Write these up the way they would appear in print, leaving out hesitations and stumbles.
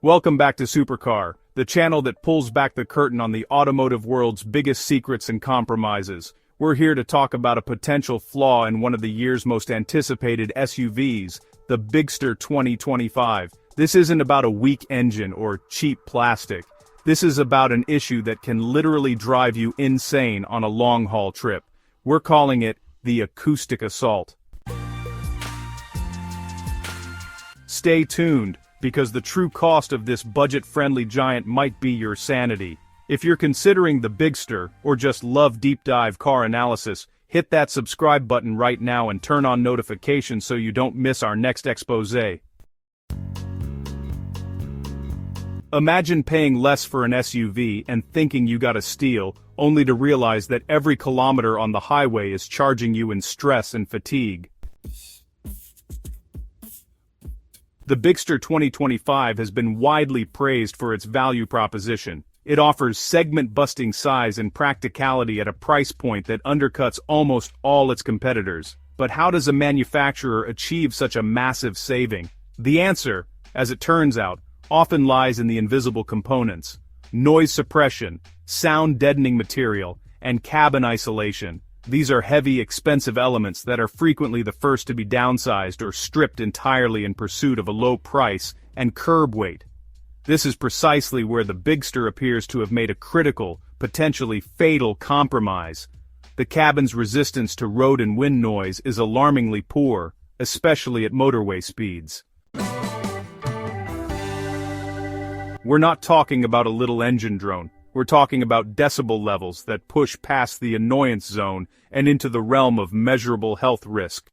Welcome back to Supercar, the channel that pulls back the curtain on the automotive world's biggest secrets and compromises. We're here to talk about a potential flaw in one of the year's most anticipated SUVs, the BIGSTER 2025. This isn't about a weak engine or cheap plastic. This is about an issue that can literally drive you insane on a long-haul trip. We're calling it the Acoustic Assault. Stay tuned, because the true cost of this budget-friendly giant might be your sanity. If you're considering the BIGSTER, or just love deep-dive car analysis, hit that subscribe button right now and turn on notifications so you don't miss our next exposé. Imagine paying less for an SUV and thinking you got a steal, only to realize that every kilometer on the highway is charging you in stress and fatigue. The BIGSTER 2025 has been widely praised for its value proposition. It offers segment-busting size and practicality at a price point that undercuts almost all its competitors. But how does a manufacturer achieve such a massive saving? The answer, as it turns out, often lies in the invisible components: noise suppression, sound-deadening material, and cabin isolation. These are heavy, expensive elements that are frequently the first to be downsized or stripped entirely in pursuit of a low price and curb weight. This is precisely where the BIGSTER appears to have made a critical, potentially fatal compromise. The cabin's resistance to road and wind noise is alarmingly poor, especially at motorway speeds. We're not talking about a little engine drone. We're talking about decibel levels that push past the annoyance zone and into the realm of measurable health risk.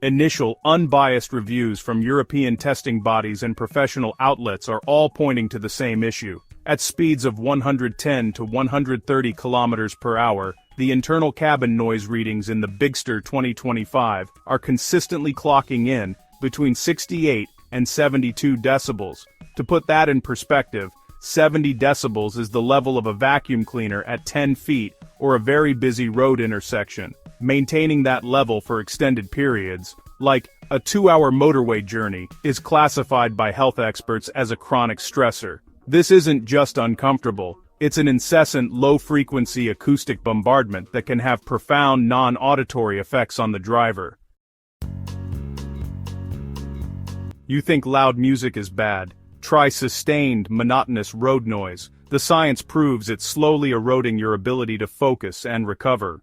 Initial, unbiased reviews from European testing bodies and professional outlets are all pointing to the same issue. At speeds of 110 to 130 kilometers per hour, the internal cabin noise readings in the BIGSTER 2025 are consistently clocking in between 68 and 72 decibels. To put that in perspective, 70 decibels is the level of a vacuum cleaner at 10 feet or a very busy road intersection. Maintaining that level for extended periods, like a 2-hour motorway journey, is classified by health experts as a chronic stressor. This isn't just uncomfortable, it's an incessant low-frequency acoustic bombardment that can have profound non-auditory effects on the driver. You think loud music is bad? Try sustained, monotonous road noise. The science proves it's slowly eroding your ability to focus and recover.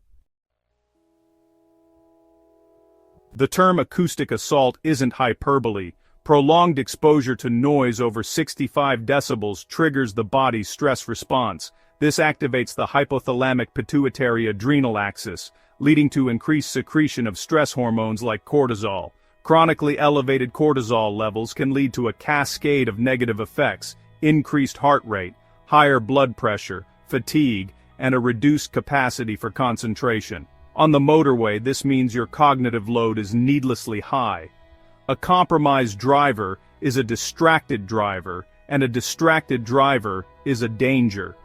The term acoustic assault isn't hyperbole. Prolonged exposure to noise over 65 decibels triggers the body's stress response. This activates the hypothalamic pituitary adrenal axis, leading to increased secretion of stress hormones like cortisol. Chronically elevated cortisol levels can lead to a cascade of negative effects: increased heart rate, higher blood pressure, fatigue, and a reduced capacity for concentration. On the motorway, this means your cognitive load is needlessly high. A compromised driver is a distracted driver, and a distracted driver is a danger.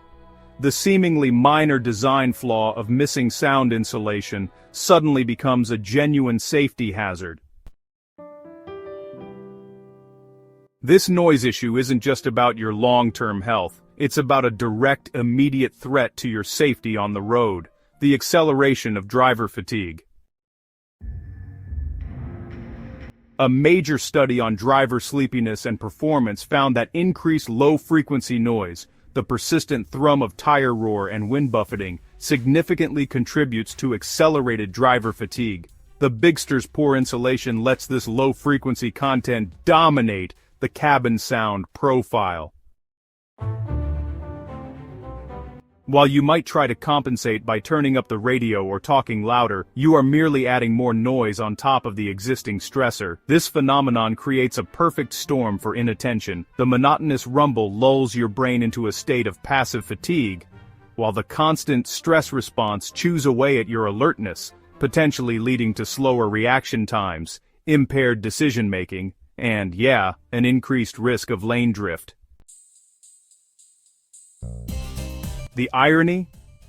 The seemingly minor design flaw of missing sound insulation suddenly becomes a genuine safety hazard. This noise issue isn't just about your long-term health, it's about a direct, immediate threat to your safety on the road: the acceleration of driver fatigue. A major study on driver sleepiness and performance found that increased low-frequency noise, the persistent thrum of tire roar and wind buffeting, significantly contributes to accelerated driver fatigue. The BIGSTER's poor insulation lets this low-frequency content dominate the cabin sound profile. While you might try to compensate by turning up the radio or talking louder, you are merely adding more noise on top of the existing stressor. This phenomenon creates a perfect storm for inattention. The monotonous rumble lulls your brain into a state of passive fatigue, while the constant stress response chews away at your alertness, potentially leading to slower reaction times, impaired decision-making, and, an increased risk of lane drift. The irony?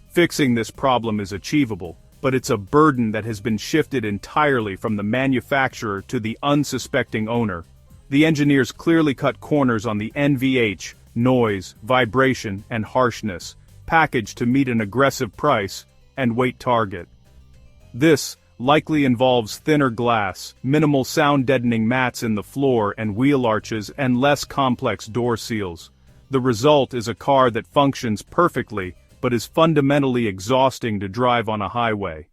Fixing this problem is achievable, but it's a burden that has been shifted entirely from the manufacturer to the unsuspecting owner. The engineers clearly cut corners on the NVH, noise, vibration, and harshness, packaged to meet an aggressive price and weight target. This likely involves thinner glass, minimal sound-deadening mats in the floor and wheel arches, and less complex door seals. The result is a car that functions perfectly, but is fundamentally exhausting to drive on a highway.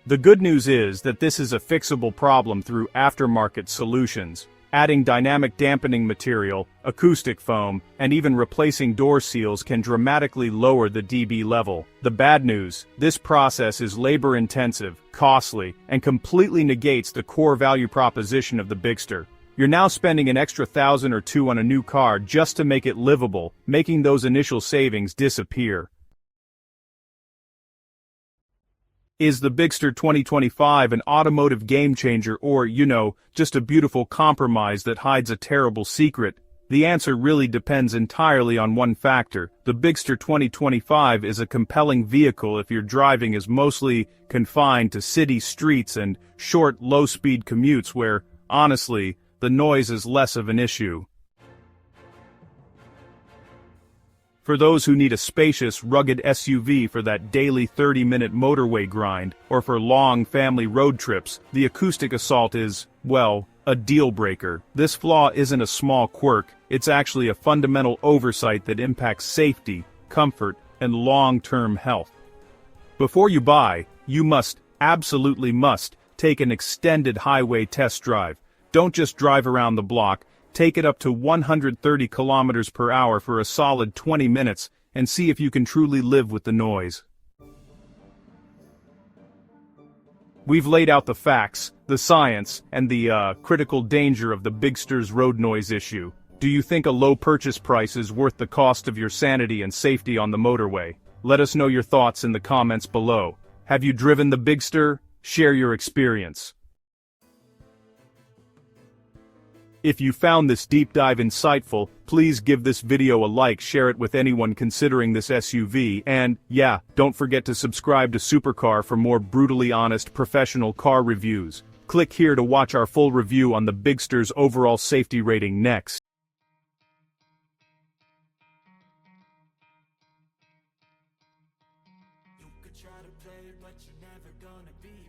The good news is that this is a fixable problem through aftermarket solutions. Adding dynamic dampening material, acoustic foam, and even replacing door seals can dramatically lower the dB level. The bad news: this process is labor-intensive, costly, and completely negates the core value proposition of the BIGSTER. You're now spending an extra $1,000 or $2,000 on a new car just to make it livable, making those initial savings disappear. Is the BIGSTER 2025 an automotive game-changer or, just a beautiful compromise that hides a terrible secret? The answer really depends entirely on one factor. The BIGSTER 2025 is a compelling vehicle if your driving is mostly confined to city streets and short, low-speed commutes where, honestly, the noise is less of an issue. For those who need a spacious, rugged SUV for that daily 30-minute motorway grind, or for long family road trips, the Acoustic Assault is, well, a deal-breaker. This flaw isn't a small quirk, it's actually a fundamental oversight that impacts safety, comfort, and long-term health. Before you buy, you must, absolutely must, take an extended highway test drive. Don't just drive around the block. Take it up to 130 kilometers per hour for a solid 20 minutes and see if you can truly live with the noise. We've laid out the facts, the science, and the critical danger of the BIGSTER's road noise issue. Do you think a low purchase price is worth the cost of your sanity and safety on the motorway? Let us know your thoughts in the comments below. Have you driven the BIGSTER? Share your experience. If you found this deep dive insightful, please give this video a like, share it with anyone considering this SUV, and, yeah, don't forget to subscribe to Supercar for more brutally honest professional car reviews. Click here to watch our full review on the BIGSTER's overall safety rating next. You could try to play it, but you're never gonna be